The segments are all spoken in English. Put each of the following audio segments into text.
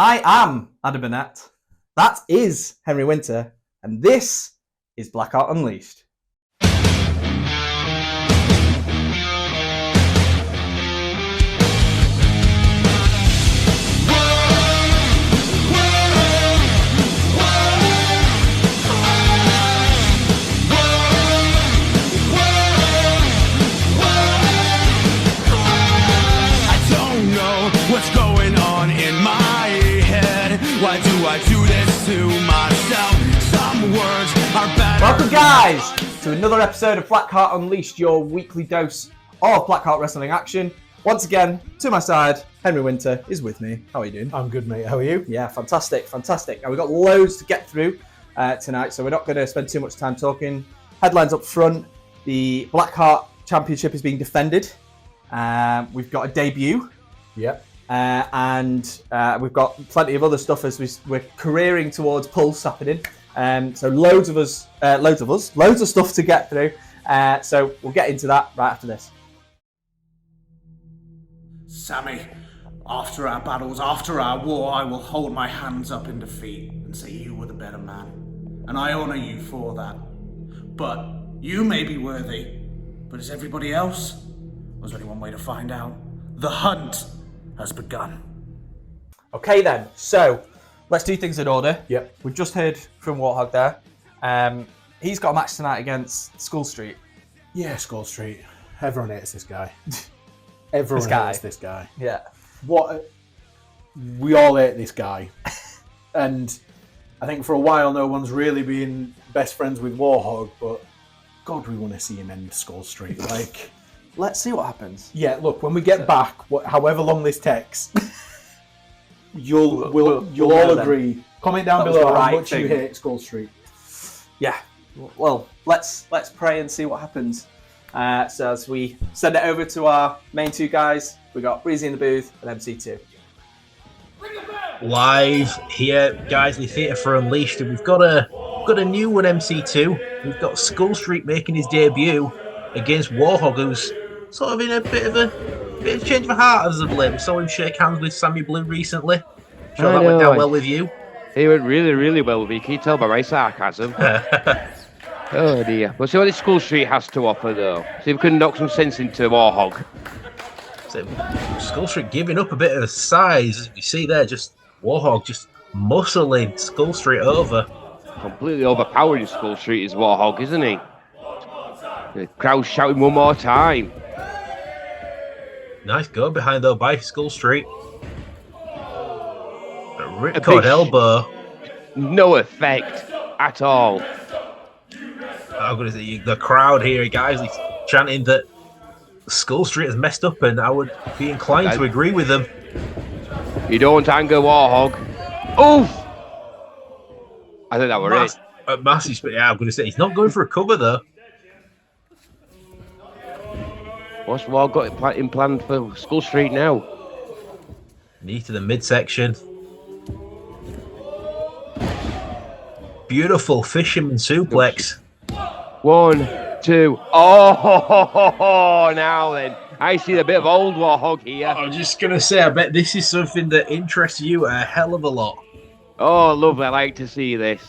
I am Adam Burnett. That is Henri Winter. And this is Blackheart Unleashed. What's going on in my head? Why do I do this to myself? Some words are better. Welcome, guys, to another episode of Blackheart Unleashed, your weekly dose of Blackheart wrestling action. Once again, to my side, Henri Winter is with me. How are you doing? I'm good, mate. How are you? Yeah, fantastic. Now, we've got loads to get through tonight, so we're not going to spend too much time talking. Headlines up front. The Blackheart Championship is being defended. We've got a debut. Yep. And we've got plenty of other stuff as we're careering towards Pulse happening. So loads of stuff to get through. So we'll get into that right after this. Sammy, after our battles, after our war, I will hold my hands up in defeat and say you were the better man. And I honor you for that. But you may be worthy. But is everybody else? There's only one way to find out. The hunt has begun. Okay then, so let's do things in order. Yep. We've just heard from War Hog there. He's got a match tonight against Skullstreet. Yeah, Skullstreet. Everyone hates this guy. Everyone hates this guy. Yeah. We all hate this guy. And I think for a while no one's really been best friends with War Hog, but God, we want to see him end Skullstreet. Like, let's see what happens. yeah, look, when we get back, however long this takes, you'll all agree. Comment down That was below the how right much you thing. hate Skullstreet. Yeah, well, let's pray and see what happens. So as we send it over to our main two guys, we got Breezy in the booth and MC2. Live here, guys, the Theatre for Unleashed, and we've got a new one, MC2. We've got Skullstreet making his debut against War Hog, who's sort of in a bit of change of heart as of late. We saw him shake hands with Sammy Blue recently. Sure, that went down well with you. He went really, really well with me. Can you tell by my sarcasm? Oh dear. We'll see what this Skullstreet has to offer, though. See if we can knock some sense into War Hog. So, Skullstreet giving up a bit of size, as you see there. Just War Hog just muscling Skullstreet over. Completely overpowering Skullstreet is War Hog, isn't he? The crowd shouting one more time. Nice go behind though by Skullstreet. A ripcord elbow. No effect at all. I'm gonna say the crowd here, guys, is chanting that Skullstreet has messed up, and I would be inclined to agree with them. You don't anger War Hog. Oof! I think that were it. Massive, but yeah, I'm gonna say he's not going for a cover though. What's War got in plan for Skullstreet now? Knee to the midsection. Beautiful fisherman suplex. 1, 2. Oh, now then. I see a bit of old War Hog here. I'm just gonna say, I bet this is something that interests you a hell of a lot. Oh, lovely. I like to see this.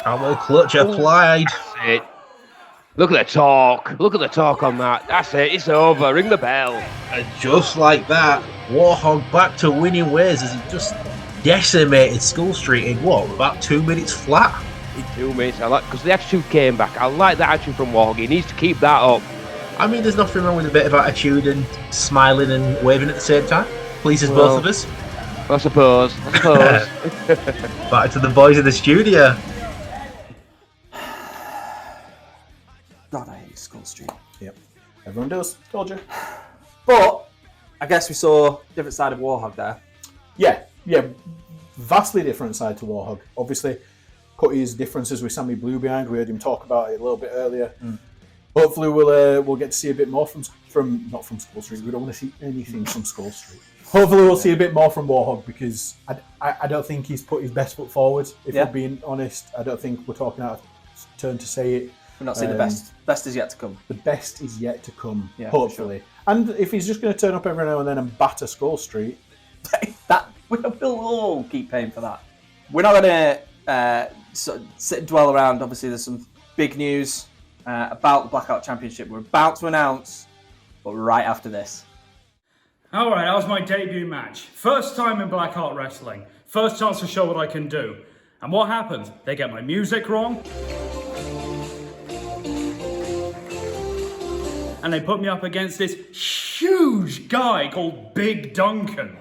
Camel clutch applied. That's it. Look at the talk. Look at the talk on that. That's it. It's over. Ring the bell. And just like that, War Hog back to winning ways as he just decimated Skullstreet in what, about 2 minutes flat? In 2 minutes. I like, because the attitude came back. I like that attitude from War Hog. He needs to keep that up. I mean, there's nothing wrong with a bit of attitude and smiling and waving at the same time. Pleases both of us. I suppose. Back to the boys in the studio. God, I hate Skullstreet. Yep. Everyone does. Told you. But I guess we saw a different side of War Hog there. Yeah. Vastly different side to War Hog. Obviously, cut his differences with Sammy Blue behind. We heard him talk about it a little bit earlier. Hopefully, we'll get to see a bit more from not from Skullstreet. We don't want to see anything from Skullstreet. Hopefully, we'll see a bit more from War Hog because I don't think he's put his best foot forward. If we're being honest, I don't think we're talking out of turn to say it. We're not seeing the best. Best is yet to come. The best is yet to come, Yeah, hopefully. Sure. And if he's just going to turn up every now and then and batter Skullstreet, we'll all keep paying for that. We're not going to sit and dwell around. Obviously, there's some big news about the Blackout Championship. We're about to announce, but right after this. All right, that was my debut match. First time in Blackheart Wrestling. First chance to show what I can do. And what happens? They get my music wrong. And they put me up against this huge guy called Big Duncan.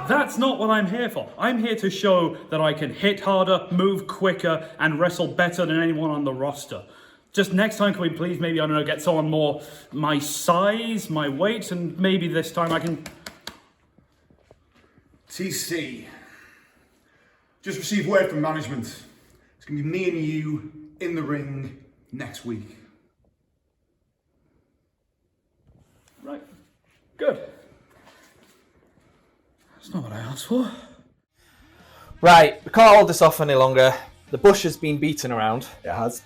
That's not what I'm here for. I'm here to show that I can hit harder, move quicker, and wrestle better than anyone on the roster. Just next time, can we please maybe, I don't know, get someone more my size, my weight, and maybe this time I can... TC. Just received word from management. It's going to be me and you in the ring next week. Right. Good. That's not what I asked for. Right, we can't hold this off any longer. The bush has been beaten around. it has.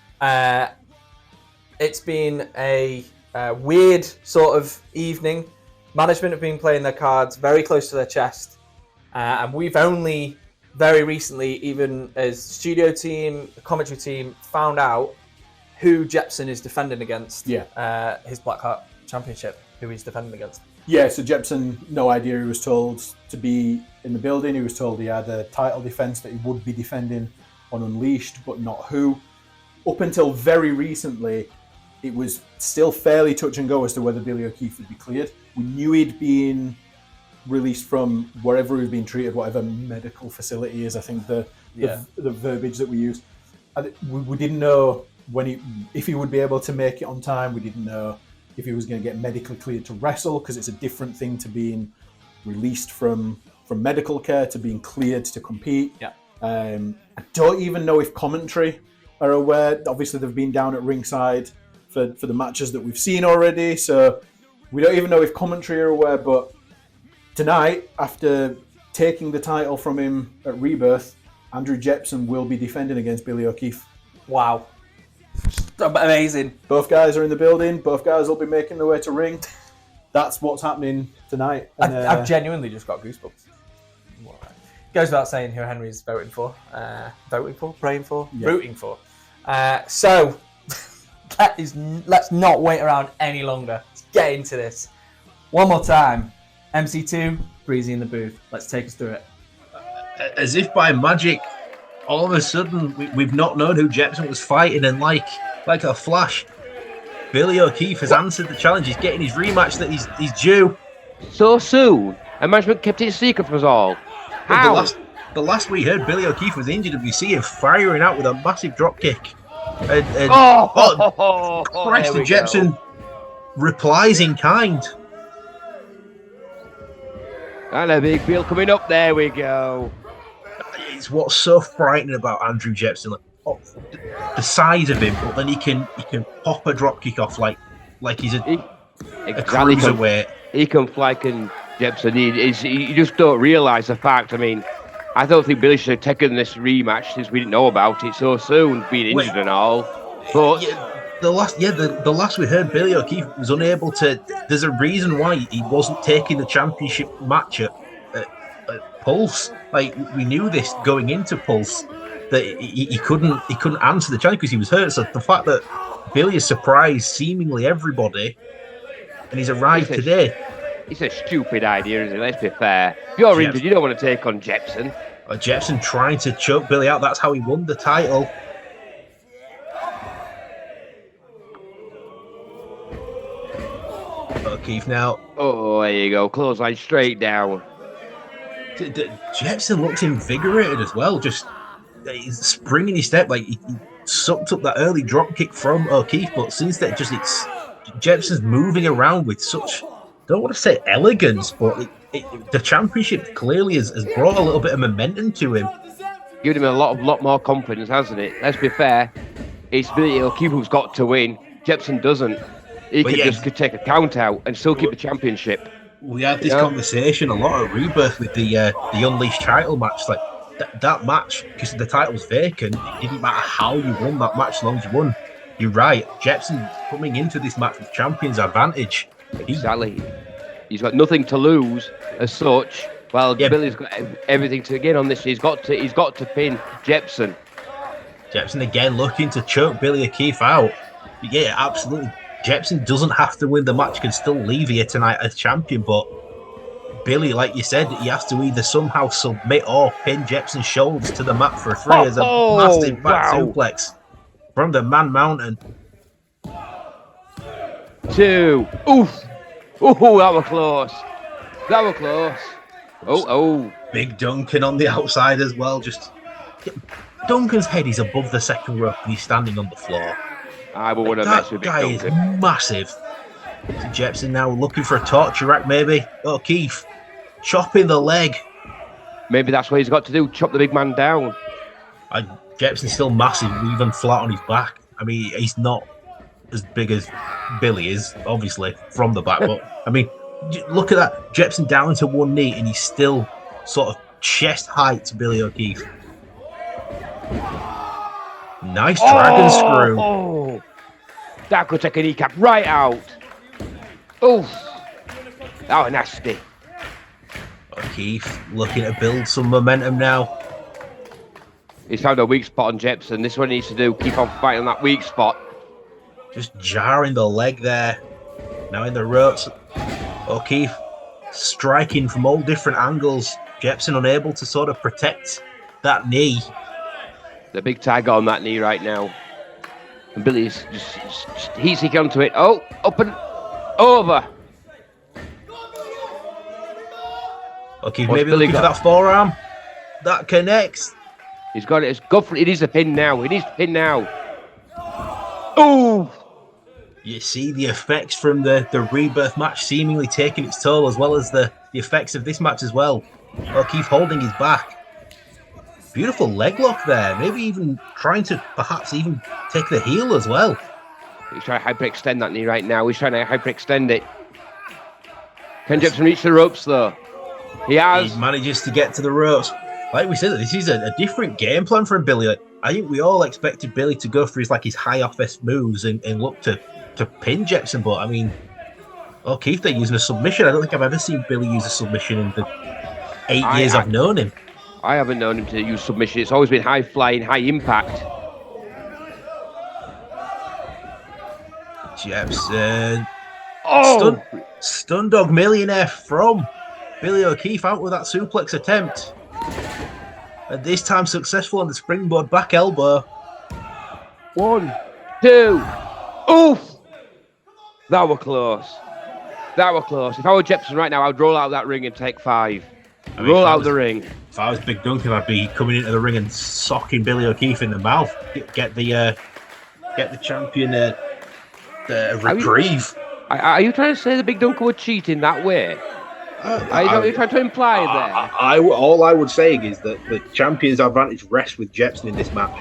It's been a weird sort of evening. Management have been playing their cards very close to their chest. And we've only very recently, even as studio team, the commentary team, found out who Jepson is defending against. Yeah. His Blackheart Championship, who he's defending against. Yeah, so Jepson, no idea. He was told to be in the building. He was told he had a title defense that he would be defending on Unleashed, but not who. Up until very recently, it was still fairly touch and go as to whether Billy O'Keefe would be cleared. We knew he'd been released from wherever he'd been treated, whatever medical facility is, I think the verbiage that we use. And we didn't know if he would be able to make it on time. We didn't know if he was going to get medically cleared to wrestle, because it's a different thing to being released from medical care to being cleared to compete. Yeah. I don't even know if commentary are aware. Obviously, they've been down at ringside for the matches that we've seen already, so we don't even know if commentary are aware. But tonight, after taking the title from him at Rebirth, Andrew Jepson will be defending against Billy O'Keefe. Wow. Amazing. Both guys are in the building. Both guys will be making their way to ring. That's what's happening tonight. And, I've genuinely just got goosebumps. Goes without saying who Henri's voting for, praying for, Yeah. rooting for. So let's not wait around any longer. Let's get into this. One more time. MC2, Breezy in the booth. Let's take us through it. As if by magic, all of a sudden we've not known who Jepson was fighting, and like a flash, Billy O'Keefe has answered the challenge. He's getting his rematch that he's due. So soon? And management kept it secret from us all. How? The last we heard, Billy O'Keefe was injured, and we see him firing out with a massive drop kick. And Christ, there we Jepson go. replies in kind. And a big bill coming up. There we go. It's what's so frightening about Andrew Jepson, the size of him, but then he can pop a drop kick off like he's a cruiserweight. He can fly, can Jepson. You just don't realise the fact. I mean, I don't think Billy should have taken this rematch since we didn't know about it so soon, being injured and all. But the last we heard, Billy O'Keefe was unable to. There's a reason why he wasn't taking the championship match at Pulse. Like, we knew this going into Pulse, that he couldn't answer the challenge because he was hurt. So the fact that Billy has surprised seemingly everybody, and he's arrived today. It's a stupid idea, isn't it? Let's be fair. If you're injured, you don't want to take on Jepson. Jepson trying to choke Billy out. That's how he won the title. O'Keefe now. Oh, there you go. Clothesline straight down. Jepson looks invigorated as well. Just he's springing his step. Like he sucked up that early drop kick from O'Keefe, but since that, Jepson's moving around with such, don't want to say elegance, but the championship clearly has brought a little bit of momentum to him. Given him a lot more confidence, hasn't it? Let's be fair. It's Billy O'Keefe who's got to win. Jepson doesn't. He could take a count out and still keep the championship. We had this conversation a lot at Rebirth with the Unleashed title match. Like, that match, because the title was vacant, it didn't matter how you won that match as long as you won. You're right. Jepson coming into this match with champion's advantage. Exactly. He's got nothing to lose as such. Well, Yeah. Billy's got everything to gain on this. He's got to pin Jepson. Jepson again looking to choke Billy O'Keefe out. Yeah, absolutely. Jepson doesn't have to win the match, can still leave here tonight as champion, but Billy, like you said, he has to either somehow submit or pin Jepson's shoulders to the mat for a 3 as a massive back suplex from the Man Mountain. 2. Oof. Ooh, that was close. That was close. Oh. Big Duncan on the outside as well. Just Duncan's head is above the second rope and he's standing on the floor. I would want to mess with Big That guy Duncan. is massive. So Jepson now looking for a torture rack, maybe. O'Keefe chopping the leg. Maybe that's what he's got to do, chop the big man down. Jepson's still massive, even flat on his back. I mean, he's not as big as Billy is, obviously, from the back. But, I mean, look at that. Jepson down to one knee, and he's still sort of chest height to Billy O'Keefe. Nice dragon screw. Oh, that could take a kneecap right out. Oof. That was nasty. O'Keefe looking to build some momentum now. He's found a weak spot on Jepson. This is what he needs to do. Keep on fighting that weak spot. Just jarring the leg there. Now in the ropes. O'Keefe striking from all different angles. Jepson unable to sort of protect that knee. The big tag on that knee right now. And Billy's just he's seeking onto it. Oh, up and over. O'Keefe What's maybe Billy looking for got? that forearm. That connects. He's got it. It's good for it. Needs a pin now. He needs a pin now. Oh! You see the effects from the Rebirth match seemingly taking its toll, as well as the effects of this match as well. O'Keefe holding his back. Beautiful leg lock there. Maybe even trying to perhaps even take the heel as well. He's trying to hyperextend that knee right now. He's trying to hyperextend it. Can Jepson reach the ropes though? He has. He manages to get to the ropes. Like we said, this is a different game plan for Billy. I think we all expected Billy to go for his high offense moves and look to pin Jepson, but I mean, O'Keefe, they're using a submission. I don't think I've ever seen Billy use a submission in the 8 years I've known him. I haven't known him to use submission. It's always been high flying, high impact. Jepson. Oh! Stun Dog Millionaire from Billy O'Keefe out with that suplex attempt. And this time successful on the springboard back elbow. 1, 2. Oof! That were close. That were close. If I were Jepson right now, I would roll out of that ring and take 5. Roll out the ring. If I was Big Duncan, I'd be coming into the ring and socking Billy O'Keefe in the mouth. Get the champion reprieve. Are you trying to say the Big Duncan would cheat in that way? Are you trying to imply there? All I would say is that the champion's advantage rests with Jepson in this match.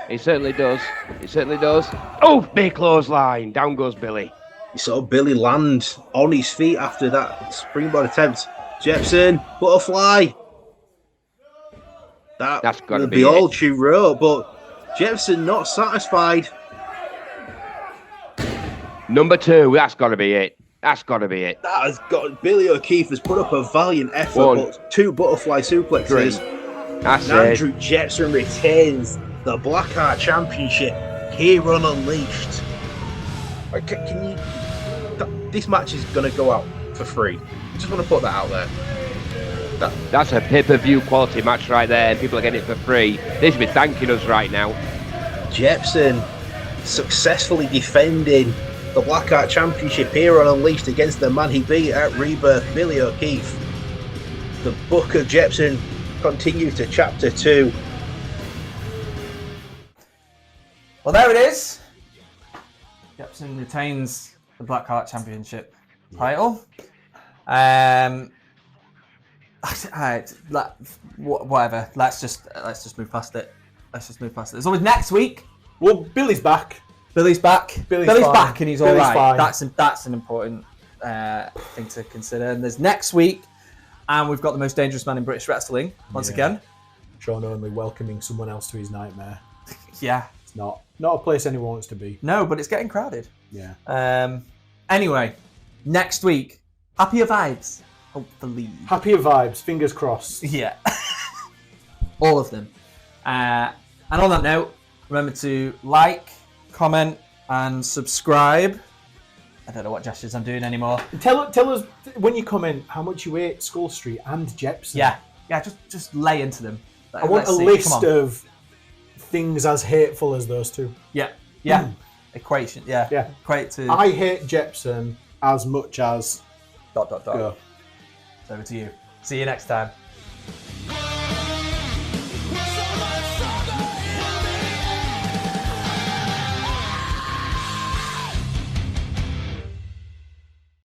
He certainly does. He certainly does. Oh, big clothesline. Down goes Billy. You saw Billy land on his feet after that springboard attempt. Jepson, butterfly. That's got to will be be all it. she wrote, but Jepson not satisfied. Number 2. That's got to be it. That's got to be it. That has got Billy O'Keefe has put up a valiant effort, 1, but 2 butterfly suplexes. 3. That's And it. Andrew Jepson retains the Blackheart Championship here on Unleashed. Can you? This match is going to go out for free. Just want to put that out there. That's a pay-per-view quality match right there. People are getting it for free. They should be thanking us right now. Jepson successfully defending the Blackheart Championship here on Unleashed against the man he beat at Rebirth, Billy O'Keefe. The book of Jepson continues to chapter 2. Well, there it is. Jepson retains the Blackheart Championship title. Whatever. Let's just move past it. There's always next week. Well, Billy's back. Billy's back. Billy's fine. back, and he's Billy's all right. fine. That's an important thing to consider. And there's next week, And we've got the most dangerous man in British wrestling, once again. Sean Only welcoming someone else to his nightmare. Yeah. It's not a place anyone wants to be. No, but it's getting crowded. Yeah. Anyway, next week, happier vibes, hopefully. Happier vibes, fingers crossed. Yeah. All of them. And on that note, remember to like, comment, and subscribe. I don't know what gestures I'm doing anymore. Tell us when you comment how much you hate Skullstreet and Jepson. Yeah, just lay into them. I want a list of things as hateful as those two. Yeah. Equation. Yeah. Equate to. I hate Jepson as much as. Go. It's over to you. See you next time.